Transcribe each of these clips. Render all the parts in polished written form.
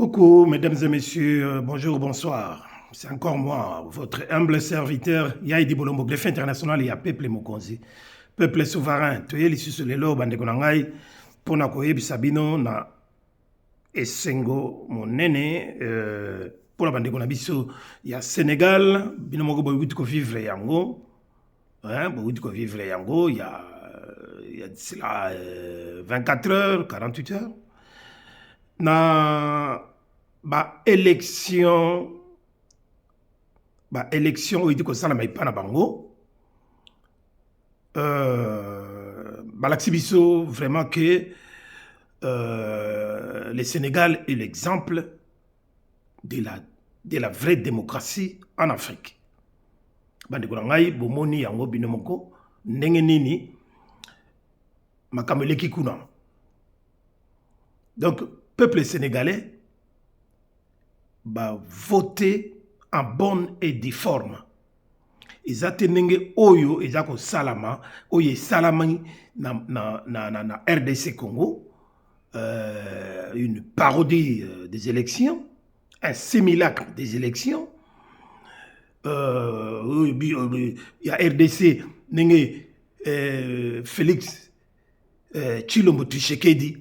Coucou, mesdames et messieurs, bonjour, bonsoir. C'est encore moi, votre humble serviteur, Yaïdi Bolombo, greffe international, il y a peuple Mokonzi. Peuple souverain, tu es l'issue sur les lots, bande konangai, pona koyebi sabino na esengo monene, pour la bande konabiso, il y a Sénégal, bino moko boy ko vivre yango, hein, boy ko vivre yango, il y a cela 24 heures, 48 heures. Na élection oyo edi kosalama epai na bango balakisi biso vraiment que le Sénégal est l'exemple de la vraie démocratie en Afrique. Bandeko na ngai bomoni yango bino moko ndenge nini makambo eleki kuna. Donc peuple sénégalais va voter en bonne et due forme. Eza tenenge oyo eza ko salama oyo salama na RDC Congo, une parodie des élections, un simulacre des élections. Il y a RDC nenge Félix Tshilombo Tshisekedi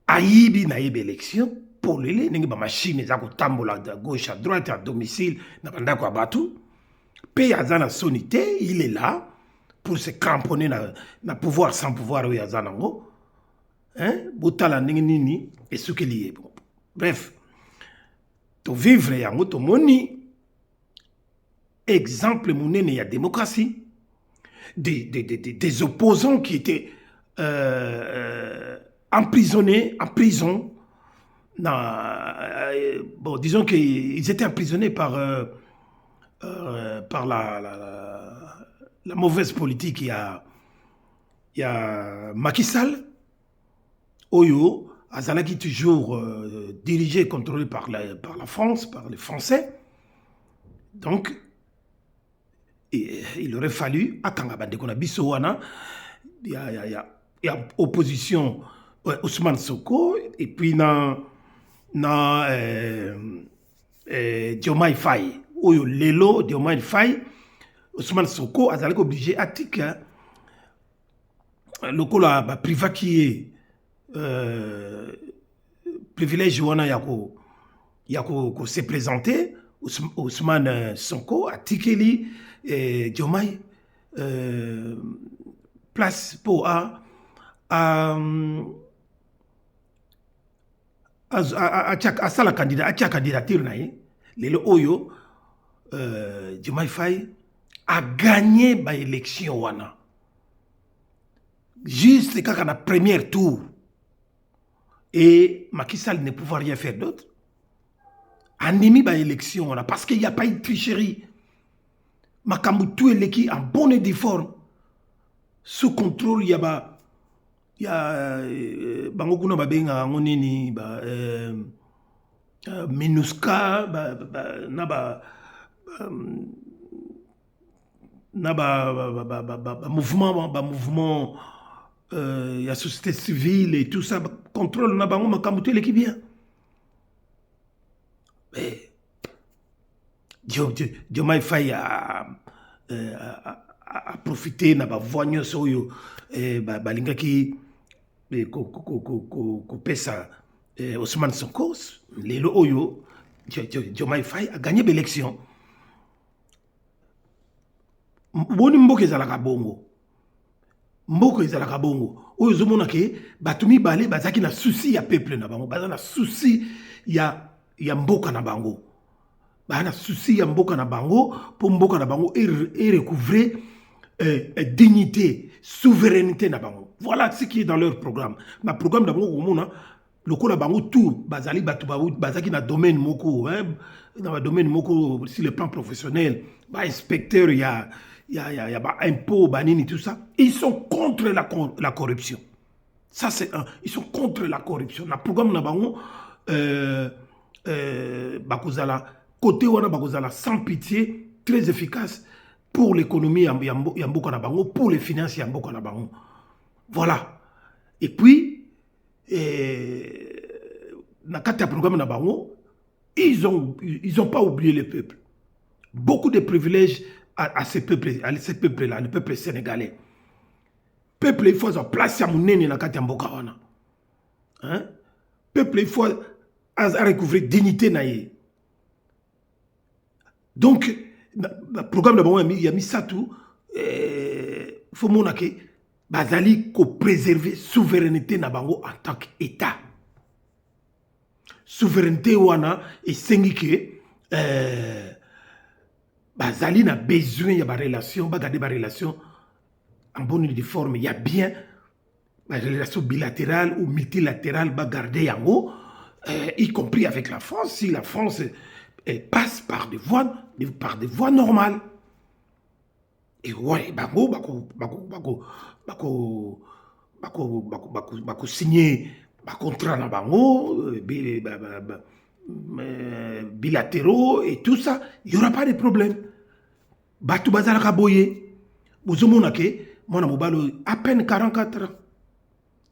ayibi na yebe élection pour les machines za kotambola de gauche à droite à domicile na bandako abatu pe azana sonité, il est là pour se cramponner na pouvoir sans pouvoir oui azanango, hein, botala ndenge nini esukeli bon. Bref, to vivre yango to moni exemple monene ya démocratie, des opposants qui étaient emprisonnés en prison. Bon, disons qu'ils étaient emprisonnés par la mauvaise politique. Il y a Macky Sall, Oyo, Azalaki toujours dirigé, contrôlé par la France, par les Français. Donc, il aurait fallu, à Kangabande Konabisowana, il y a opposition. Ousmane Sonko et puis Diomaye Faye oyo lelo Diomaye Faye Ousmane Sonko azalaki obligé atika lokola ba priva qui est privilège wana ya ko se présenter Ousmane Sonko atikeli Diomaye place pour a sala candidat atia candidature na ye lelo oyo Diomaye Faye a gagné ba élection wana juste kaka na premier tour et Macky Sall ne pouvait rien faire d'autre animi ba élection wana parce qu'il n'y a pas eu de tricherie makambu tout eleki en bonne et due forme sous contrôle il y a bango kuna babenga ngonini MINUSCA mouvement il y a société civile et tout ça contrôle na bango makambu tout l'équipe bien mais Diomaye Faye a profité na ba voigno soyo balingaki pesa Ousmane Sonko lelo oyo Diomaye Faye a gagné l'élection. Boni mboka ezalaka bongo oyo zomona ke batumi bale bazaki na souci ya peuple na bango baza na souci ya mboka na bango na souci ya mboka na bango pour mboka na bango et recouvrer dignité, souveraineté na bango. Voilà ce qui est dans leur programme. Na programme na bango komona lokola bango tout bazali batu bazaki na domaine moko, hein, dans domaine moko sur le plan professionnel, ba inspecteur il y a ba impôt banini tout ça. Ils sont contre la corruption. Ça c'est un, ils sont contre la corruption. Na programme na bango bakozala côté wana bakozala sans pitié, très efficace pour l'économie Yamboka Nabango, pour les finances Yamboka Nabango. Voilà. Et puis, kati ya programme na bango, ils ont pas oublié le peuple. Beaucoup de privilèges à ce peuple-là, le peuple sénégalais. Peuple, il faut avoir place à mounene na kati ya mboka wana. Hein? Peuple, il faut recouvrir dignité na ye. Donc, le programme de bango il y a mis ça tout. Faut monake bazali ko préserver souveraineté na bango en tant qu'État. Souveraineté wana esengi ke bazali na besoin ya ba relation, ba garder ba relation en bonne et due forme. Il y a bien ba relation bilatérale ou multilatérale ba garder yango, y compris avec la France, si la France passe par des voies normales. Et ouais, bako signer contrat na bango bilatéraux et tout ça, il n'y aura pas de problème. Batu bazala kaboye, bozomona ke mona mobalo à peine 44 ans.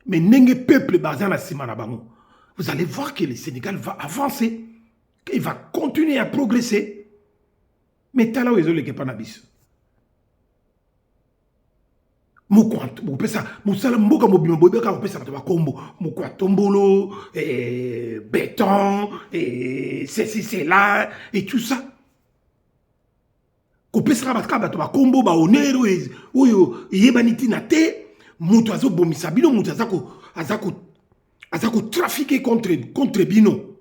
Mais nenge peuple bazala sima na bango. Vous allez voir que le Sénégal va avancer, qu'il va continuer à progresser. Mais tala wezole ke panabis. Moussala mboka mobima bobeka kopesa bato bakombo mokwa tombolo béton ceci cela et tout ça kopesa bato bakombo ba honneur oyo yebaniti na te mutu azobomisa bino mutu azako trafiquer contre bino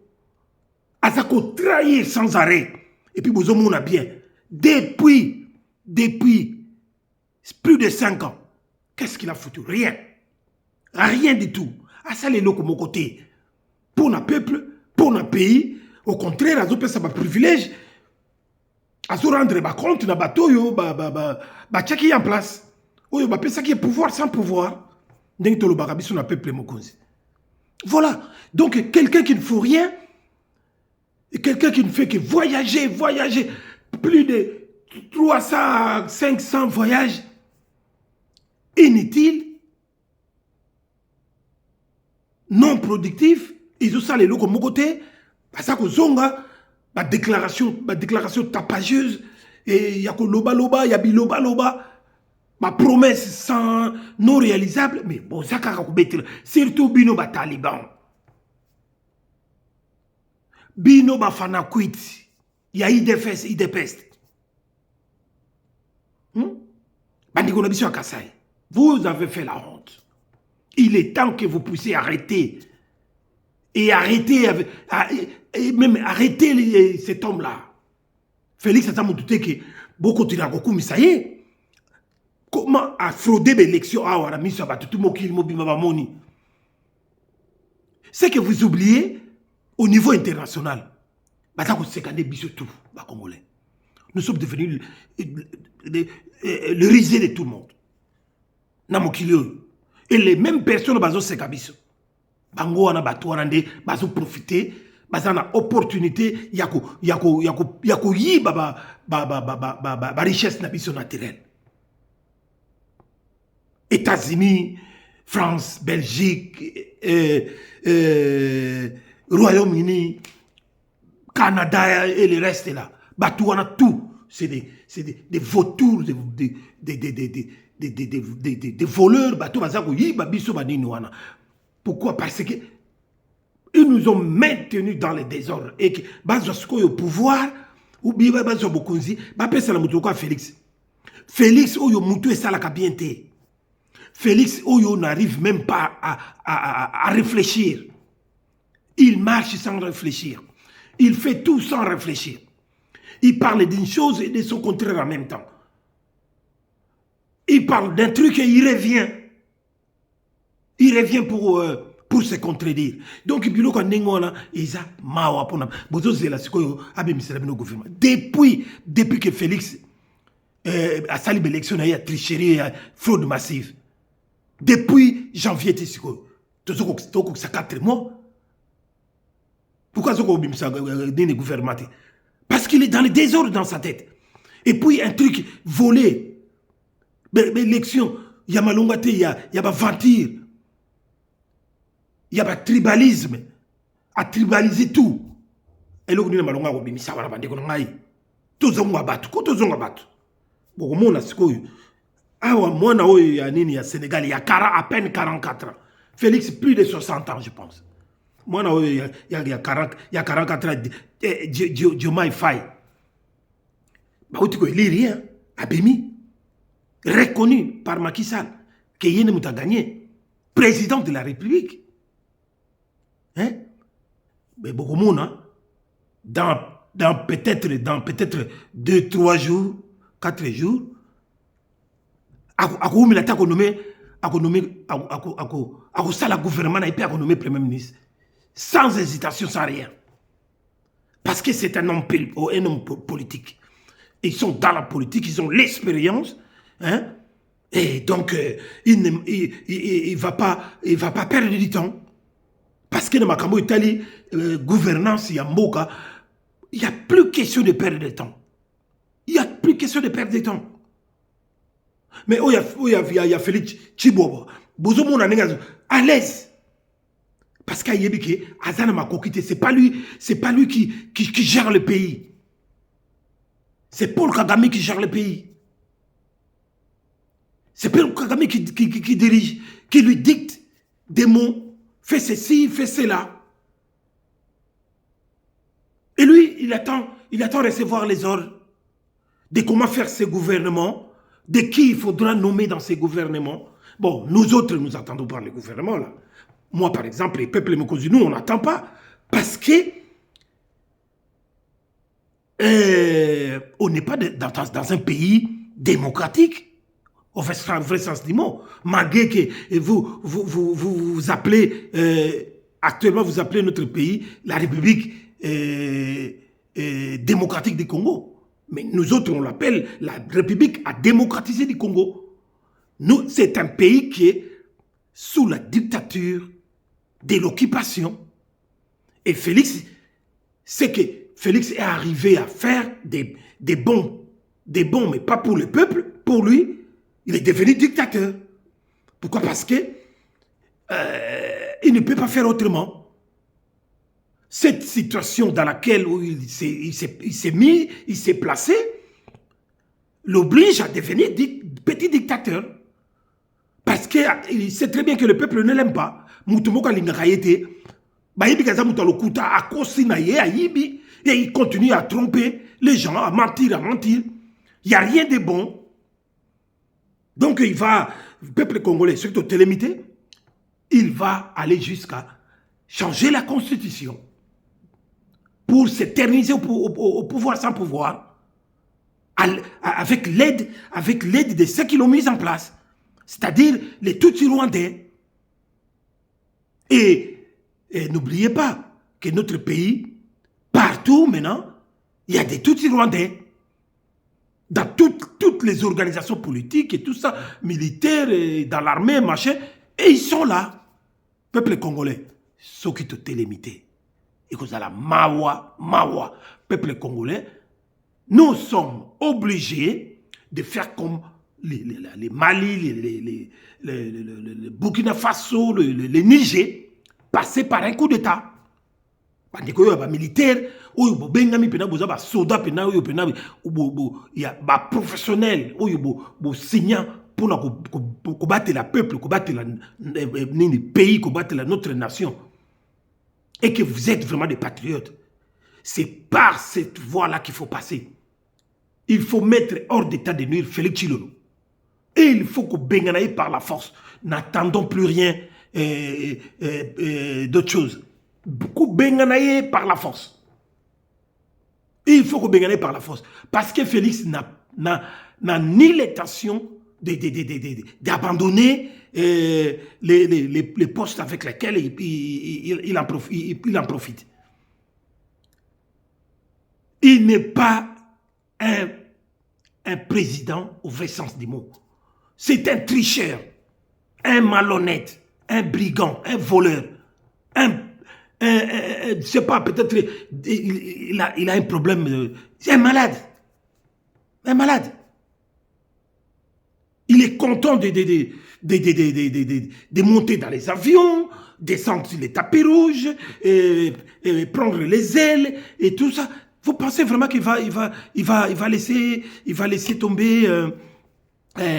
azako trahir sans arrêt et puis bozomona bien depuis plus de 5 ans. Qu'est-ce qu'il a foutu? Rien. Rien du tout. À ça, les locaux, mon côté. Pour notre peuple, pour notre pays, au contraire, à ce ça privilège. À se rendre compte, na bateau, yo, tchaki en place. Oyo, ça qui est pouvoir sans pouvoir. Denk to lo barabi sur notre peuple, mon cause. Voilà. Donc, quelqu'un qui ne fait rien, et quelqu'un qui ne fait que voyager. Plus de 300, 500 voyages. Inutile, non productif, ils ont ça les locaux de mon côté, parce que zonga, ma déclaration tapageuse, et y a que loba, y a biloba, ma promesse sans non réalisable, mais bon, ça surtout bino ba taliban, bino ba fanakuit, y a idepest, bandiko na biso Kasai. Vous avez fait la honte. Il est temps que vous puissiez arrêter. Et même arrêter cet homme-là. Félix Atsamoutoute que beaucoup de gens ça y est. Comment a fraudé l'élection à la mission à tout le monde. C'est que vous oubliez au niveau international. Nous sommes devenus le risé de tout le monde. Et les mêmes personnes bazo sekabiso bango wana bato wana nde bazo profiter bazana opportunité yako yiba ba richesse na biso naturelle. États-Unis, France, Belgique, Royaume-Uni, Canada et le reste là. Bato wana tout, c'est des vautours, des voleurs, pourquoi? Parce que ils nous ont maintenus dans le désordre et que au pouvoir ou bien Félix oyo mutu et salaka bien té. Félix oyo n'arrive même pas à réfléchir. Il marche sans réfléchir. Il fait tout sans réfléchir. Il parle d'une chose et de son contraire en même temps. Il parle d'un truc et il revient. Il revient pour se contredire. Donc, il y depuis que Félix a sali l'élection, il y a tricherie, il y a fraude massive. Depuis janvier, ça 4 mois. Pourquoi ça le gouvernement? Parce qu'il est dans le désordre dans sa tête. Et puis, un truc volé. L'élection, il y a malongate, il y a venture, il y a tribalisme. à tribaliser tout. Et là, on a malonga ko bimisa wala bande ko ngai. Tozonga batu, ko tozonga batu. Bon, mon asiko awa mwana oyo ya nini ya Sénégal, il y a à peine 44 ans. Félix plus de 60 ans je pense. Mwana oyo il y a 44 ans Diomaye Faye. Bah outiko il est rien, abemi reconnu par Macky Sall que Yene Mouta gagné président de la République. Hein? Mais beaucoup de monde, dans peut-être 2, 3 jours, 4 jours, à nommé le gouvernement et puis à nommer Premier ministre. Sans hésitation, sans rien. Parce que c'est un homme politique. Ils sont dans la politique, ils ont l'expérience. Hein? Et donc, il ne va pas perdre du temps. Parce que dans Makambo Italie, gouvernance, il y a Mboka, il n'y a plus question de perdre de temps. Il n'y a plus question de perdre de temps. Mais il y a Félix Chibobo. Bozomo à l'aise. Parce qu'il y a Yébike, Azana Makokite, c'est pas lui qui gère le pays. C'est Paul Kagame qui gère le pays. C'est Paul Kagame qui dirige, qui lui dicte des mots. Fais ceci, fais cela. Et lui, il attend recevoir les ordres de comment faire ses gouvernements, de qui il faudra nommer dans ces gouvernements. Bon, nous autres, nous attendons pas les gouvernements, là. Moi, par exemple, les peuples Mokozi, nous, on n'attend pas. Parce que on n'est pas dans un pays démocratique. Au vrai sens du mot. Malgré que vous appelez, actuellement, vous appelez notre pays la République démocratique du Congo. Mais nous autres, on l'appelle la République à démocratiser du Congo. Nous, c'est un pays qui est sous la dictature de l'occupation. Et Félix, c'est que Félix est arrivé à faire des bons, mais pas pour le peuple, pour lui. Il est devenu dictateur. Pourquoi? Parce que il ne peut pas faire autrement. Cette situation dans laquelle il s'est placé, l'oblige à devenir petit dictateur. Parce qu'il sait très bien que le peuple ne l'aime pas. Et il continue à tromper les gens, à mentir. Il n'y a rien de bon. Donc il va, le peuple congolais, surtout télémité, il va aller jusqu'à changer la constitution pour s'éterniser au pouvoir sans pouvoir, avec l'aide de ceux qui l'ont mis en place, c'est-à-dire les Tutsis rwandais. Et n'oubliez pas que notre pays, partout maintenant, il y a des Tutsis rwandais. Dans toutes les organisations politiques et tout ça, militaires, et dans l'armée, machin, et ils sont là. Peuple congolais, ceux qui te télémité, et que ça la mawa, peuple congolais, nous sommes obligés de faire comme les Mali, les Burkina Faso, les Niger, passer par un coup d'État. Parce que les militaires, les soldats, les professionnels, les signants pour combattre le peuple, combattre le pays, combattre notre nation. Et que vous êtes vraiment des patriotes. C'est par cette voie-là qu'il faut passer. Il faut mettre hors d'état de nuire Félix Tshilolo. Et il faut que Benganaï par la force. N'attendons plus rien d'autre chose. Beaucoup Benganaï par la force. Il faut que Benganaï par la force. Parce que Félix n'a ni l'intention d'abandonner les postes avec lesquels il en profite. Il n'est pas un président au vrai sens du mot. C'est un tricheur, un malhonnête, un brigand, un voleur, je ne sais pas, peut-être il a un problème. C'est un malade. Un malade. Il est content de monter dans les avions, descendre sur les tapis rouges, et prendre les ailes et tout ça. Vous pensez vraiment qu'il va laisser tomber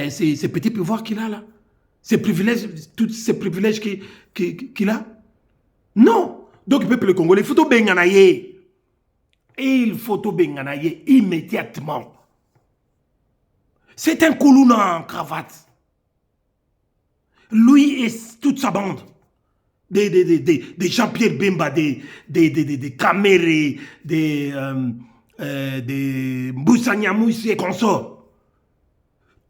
ces petits pouvoirs qu'il a là? Ces privilèges, tous ces privilèges qu'il a? Non. Donc le peuple congolais, il faut tout benganaye. Il faut tout benganaye immédiatement. C'est un Koulouna en cravate. Lui et toute sa bande. Des Jean-Pierre Bemba, des Kamere, des Mboussanyamouissi et consorts.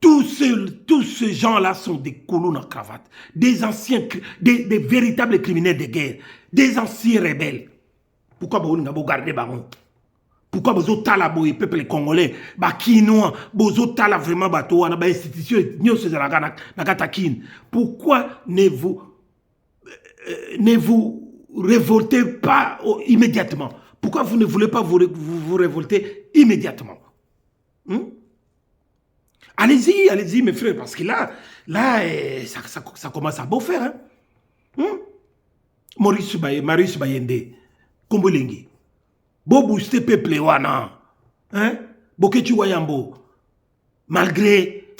Tous ces gens-là sont des colons en cravate, des anciens, des véritables criminels de guerre, des anciens rebelles. Pourquoi vous gardez Baron? Pourquoi vous avez le peuple congolais, les Kinois, vous avez vraiment les institutions, pourquoi ne vous révoltez pas immédiatement? Pourquoi vous ne voulez pas vous révolter immédiatement? Allez-y, allez-y, mes frères, parce que là ça commence à beau faire. Marius Bayende, Kombolengi. Bo booster peuple wana, Bokechi Wayambo, malgré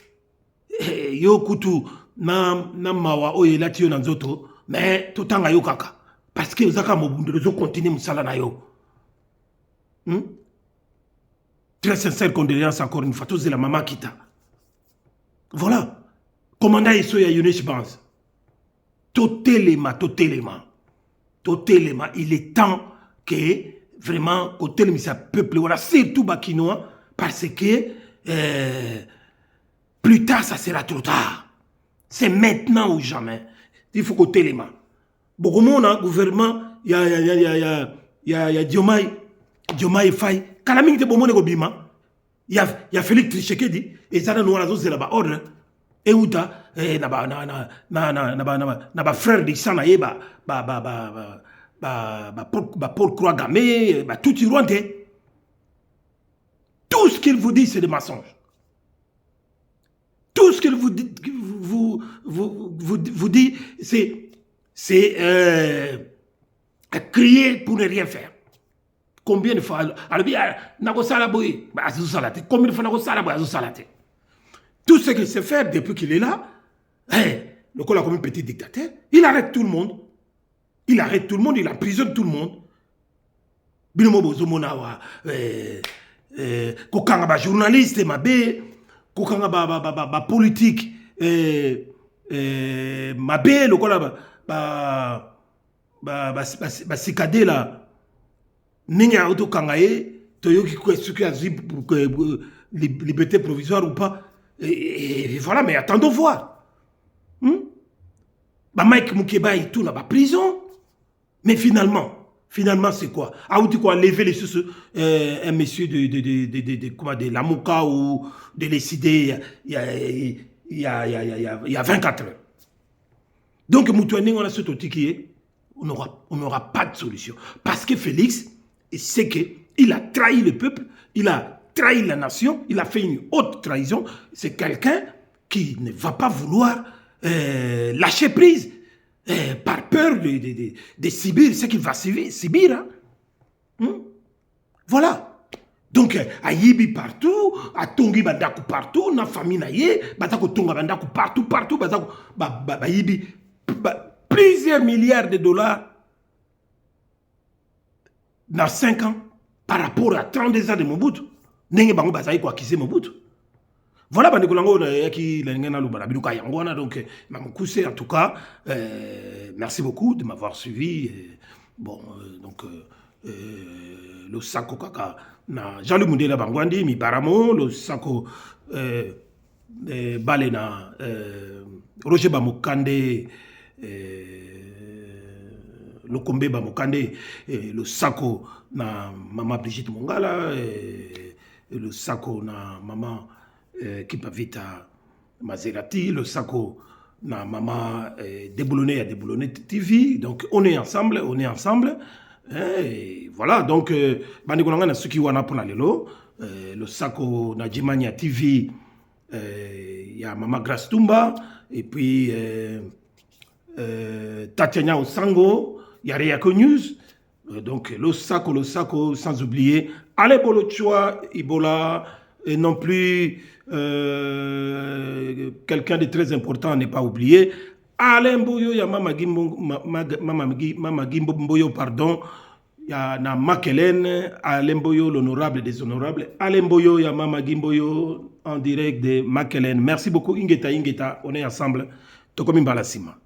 yo kutu na mawa oye lati yo nanzoto, mais totanga yo kaka, parce que zaka mobunde zo continue musala na yo. Très sincère condoléance encore une fois, tous de la maman kita. Voilà, commandant Isso ya Younes Banz, totalement, il est temps que vraiment, côté de peuple, voilà, surtout Bakinois, parce que plus tard, ça sera trop tard. C'est maintenant ou jamais. Il faut côté les mains. Beaucoup de monde, gouvernement, il y a Diomaye Faye. Quand la minute de Bomone Gobima, il y a Félix Tshisekedi, et ça, nous avons c'est là-bas ordre. Et où t'as, na frère d'Issana, Paul Croix-Gamé, tout y Rwanda. Tout ce qu'il vous dit, c'est des mensonges. Tout ce qu'il vous dit, c'est crier pour ne rien faire. Combien de fois, combien de fois, tout ce qu'il sait faire depuis qu'il est là, le col a comme un petit dictateur, il arrête tout le monde. Il arrête tout le monde, il emprisonne tout le monde. Binomo bozomonawa, kokanga ba journaliste mabe, kokanga ba politique mabe, le kola ba sikade la ninga auto kangaye, toyoki kwesuki azi pour liberté provisoire ou pas. Et voilà, mais attendons voir. Mike Moukeba et tout dans la prison. Mais finalement, c'est quoi? Ah, ou tu quoi, lever les sous un monsieur de l'Amouka ou de l'Essidé il y a 24 heures. Donc, on a ce qui on n'aura pas de solution. Parce que Félix, c'est qu'il a trahi le peuple, il a trahi la nation, il a fait une haute trahison. C'est quelqu'un qui ne va pas vouloir lâcher prise. Par peur de subir ce qu'il va subir. Voilà. Donc, à Yibi partout, à Tongi Bandaku partout, na famille naye, Batako Tonga Bandaku partout, Batako Yibi, plusieurs milliards de dollars dans 5 ans par rapport à 32 ans de Mobutu. Nenge Bango Bazaï quoi qui c'est Mobutu. Voilà, donc, en tout cas, merci beaucoup de m'avoir suivi. Bon, donc, le Sako Kaka, Jean-Luc Mundela Bangwandi, mi paramo, le Sako Balena, Roger Bamokande, le Kombe Bamokande, le Sako na Maman Brigitte Mongala, le Sako na Maman Kipavita Maserati, le Sako na Maman Déboulonné à Déboulonné TV. Donc on est ensemble. Et voilà, donc Bandikolanga na Suki Wana pour lelo, le Sako na Jimania TV, il y a Maman Grastumba, et puis Tatiana Osango, Yariako News, donc Losako, sans oublier Ale Bolochua, Ibola, et non plus quelqu'un de très important à ne pas oublier, Alain Boyo, ya Mama Gimbo Mboyo, pardon, ya na Makelen, Alain Boyo, l'honorable des honorables, Alain Boyo, ya Mama Gimboyo, en direct de Makelen. Merci beaucoup, Ingeta, on est ensemble. Tokomi Balasima.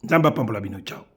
Zamba Pambola Bino, ciao.